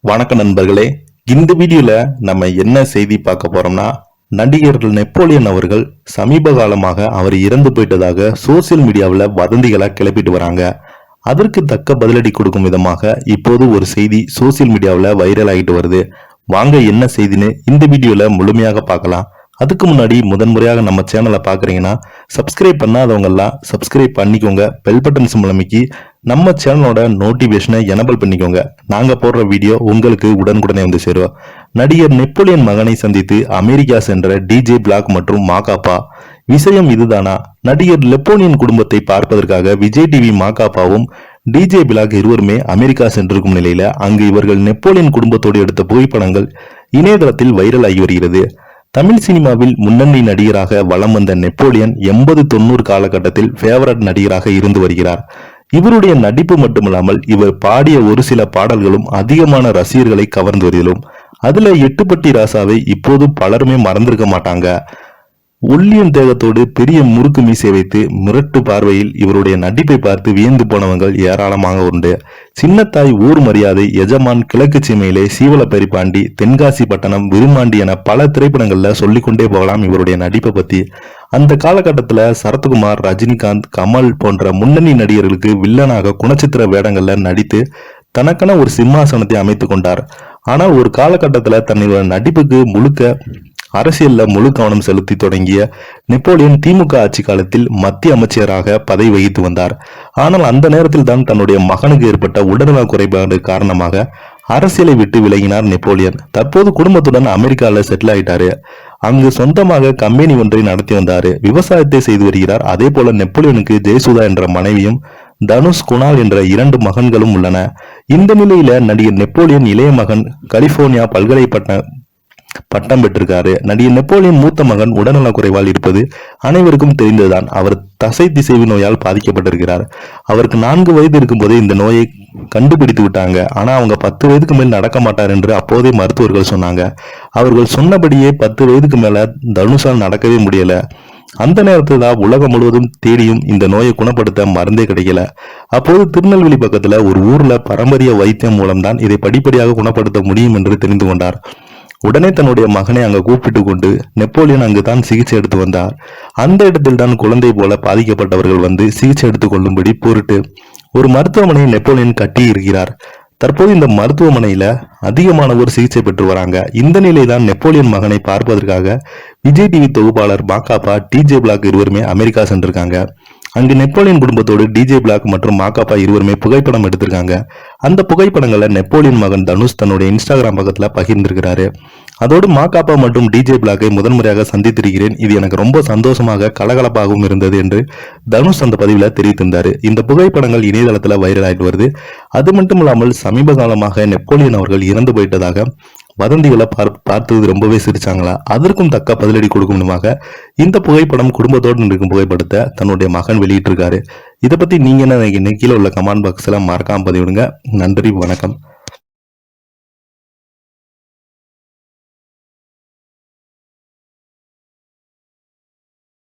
வணக்க நண்பர்களே. இந்த வீடியோல நம்ம என்ன செய்தி பார்க்க போறோம்னா, நடிகர் நெப்போலியன் அவர்கள் சமீப காலமாக அவர் இறந்து போயிட்டதாக சோசியல் மீடியாவில் வதந்திகளை கிளப்பிட்டு வராங்க. அதற்கு தக்க பதிலடி கொடுக்கும் விதமாக இப்போது ஒரு செய்தி சோசியல் மீடியாவில் வைரல் ஆகிட்டு வருது. வாங்க என்ன செய்தின்னு இந்த வீடியோல முழுமையாக பார்க்கலாம். அதுக்கு முன்னாடி முதன்முறையாக நம்ம சேனலை பாக்குறீங்கன்னா சப்ஸ்கிரைப் பண்ணாதவங்க எல்லாம் சப்ஸ்கிரைப் பண்ணிக்கோங்க. பெல் பட்டன் சிம்பல் அமைக்கி நம்ம சேனலோட நோட்டிபிகேஷனை எனபிள் பண்ணிக்கோங்க. நாங்க போடுற வீடியோ உங்களுக்கு உடனுக்குடனே வந்து சேரும். நடிகர் நெப்போலியன் மகனை சந்தித்து அமெரிக்கா சென்ற டிஜே பிளாக் மற்றும் மாகாபா. விஷயம் இதுதானா? நடிகர் நெப்போலியன் குடும்பத்தை பார்ப்பதற்காக விஜய் டிவி மாகாபாவும் டிஜே பிளாக் இருவருமே அமெரிக்கா சென்றிருக்கும் நிலையில அங்கு இவர்கள் நெப்போலியன் குடும்பத்தோடு எடுத்த புகைப்படங்கள் இணையதளத்தில் வைரல் ஆகி வருகிறது. தமிழ் சினிமாவில் முன்னணி நடிகராக வலம் வந்த நெப்போலியன் 80-90 காலகட்டத்தில் ஃபேவரட் நடிகராக இருந்து வருகிறார். இவருடைய நடிப்பு மட்டுமல்லாமல் இவர் பாடிய ஒரு சில பாடல்களும் அதிகமான ரசிகர்களை கவர்ந்து வருகிறோம். அதுல எட்டுப்பட்டி ராசாவை இப்போது பலருமே மறந்திருக்க மாட்டாங்க. ஒல்லியன் தேகத்தோடு பெரிய முறுக்கு மீசை வைத்து மிரட்டு பார்வையில் இவருடைய நடிப்பை பார்த்து வியந்து போனவங்கள் ஏராளமாக உண்டு. சின்னத்தாய், ஊர் மரியாதை, எஜமான், கிழக்கு சீமையிலே, சீவலப்பெரிப்பாண்டி, தென்காசி பட்டணம், விருமாண்டி என பல திரைப்படங்கள்ல சொல்லிக்கொண்டே போகலாம் இவருடைய நடிப்பை பத்தி. அந்த காலகட்டத்துல சரத்குமார், ரஜினிகாந்த், கமல் போன்ற முன்னணி நடிகர்களுக்கு வில்லனாக குணச்சித்திர வேடங்கள்ல நடித்து தனக்கென ஒரு சிம்மாசனத்தை அமைத்துக் கொண்டார். ஆனால் ஒரு காலகட்டத்துல தன்னுடைய நடிப்புக்கு அரசியல்ல முழு கவனம் செலுத்தி தொடங்கிய நெப்போலியன் திமுக ஆட்சி காலத்தில் மத்திய அமைச்சராக பதவி வகித்து வந்தார். ஆனால் அந்த நேரத்தில் தான் தன்னுடைய மகனுக்கு ஏற்பட்ட உடல்நல குறைபாடு காரணமாக அரசியலை விட்டு விலகினார் நெப்போலியன். தற்போது குடும்பத்துடன் அமெரிக்காவில் செட்டில் ஆயிட்டாரு. அங்கு சொந்தமாக கம்பெனி ஒன்றை நடத்தி வந்தாரு. விவசாயத்தை செய்து வருகிறார். அதே போல நெப்போலியனுக்கு ஜெயசுதா என்ற மனைவியும் தனுஷ், குணால் என்ற 2 மகன்களும் உள்ளன. இந்த நிலையில நடிகர் நெப்போலியன் இளைய மகன் கலிபோர்னியா பட்டம் பெற்றிருக்காரு. நடிகர் நெப்போலியன் மூத்த மகன் உடல்நல குறைவால் இருப்பது அனைவருக்கும் தெரிந்ததுதான். அவர் தசை திசைவு நோயால் பாதிக்கப்பட்டிருக்கிறார். அவருக்கு 4 வயது இருக்கும் போதே இந்த நோயை கண்டுபிடித்து விட்டாங்க. ஆனா அவங்க 10 வயதுக்கு மேல் நடக்க மாட்டார் என்று அப்போதே மருத்துவர்கள் சொன்னாங்க. அவர்கள் சொன்னபடியே 10 வயதுக்கு மேல தனுஷால் நடக்கவே முடியல. அந்த நேரத்தில் தான் உலகம் முழுவதும் தேடியும் இந்த நோயை குணப்படுத்த மருந்தே கிடைக்கல. அப்போது திருநெல்வேலி பக்கத்துல ஒரு ஊர்ல பாரம்பரிய வைத்தியம் மூலம்தான் இதை படிப்படியாக குணப்படுத்த முடியும் என்று தெரிந்து கொண்டார். உடனே தன்னுடைய மகனை அங்க கூப்பிட்டு கொண்டு நெப்போலியன் அங்குதான் சிகிச்சை எடுத்து வந்தார். அந்த இடத்தில் தான் குழந்தை போல பாதிக்கப்பட்டவர்கள் வந்து சிகிச்சை எடுத்துக் கொள்ளும்படி பொருட்டு ஒரு மருத்துவமனையை நெப்போலியன் கட்டி இருக்கிறார். தற்போது இந்த மருத்துவமனையில அதிகமானவர் சிகிச்சை பெற்று வராங்க. இந்த நிலைதான் நெப்போலியன் மகனை பார்ப்பதற்காக விஜய் டிவி தொகுப்பாளர் மாகாபா, டிஜே பிளாக் இருவருமே அமெரிக்கா சென்றிருக்காங்க. அங்கு நெப்போலியன் குடும்பத்தோடு டிஜே பிளாக் மற்றும் மாகாபா இருவருமே புகைப்படம் எடுத்திருக்காங்க. அந்த புகைப்படங்களை நெப்போலியன் மகன் தனுஷ் தன்னுடைய இன்ஸ்டாகிராம் பக்கத்துல பகிர்ந்திருக்கிறாரு. அதோடு மாகாபா மற்றும் டிஜே பிளாக்கை முதன்முறையாக சந்தித்திருக்கிறேன். இது எனக்கு ரொம்ப சந்தோஷமாக கலகலப்பாகவும் இருந்தது என்று தனுஷ் அந்த பதிவில் தெரிவித்திருந்தாரு. இந்த புகைப்படங்கள் இணையதளத்துல வைரல் ஆகிட்டு வருது. அது மட்டும் இல்லாமல் சமீப காலமாக நெப்போலியன் அவர்கள் இறந்து போயிட்டதாக வதந்திகளை பார்த்தது ரொம்பவே சிரிச்சாங்களா? அதற்கும் தக்க பதிலடி கொடுக்கும் விதமாக இந்த புகைப்படம் குடும்பத்தோடு இருக்கும் புகைப்படத்தை தன்னுடைய மகன் வெளியிட்டிருக்காரு. இதை பத்தி நீங்க என்ன நினைக்கிறீங்க? கீழே உள்ள கமெண்ட் பாக்ஸ்ல மறக்காம பதிவிடுங்க. நன்றி, வணக்கம்.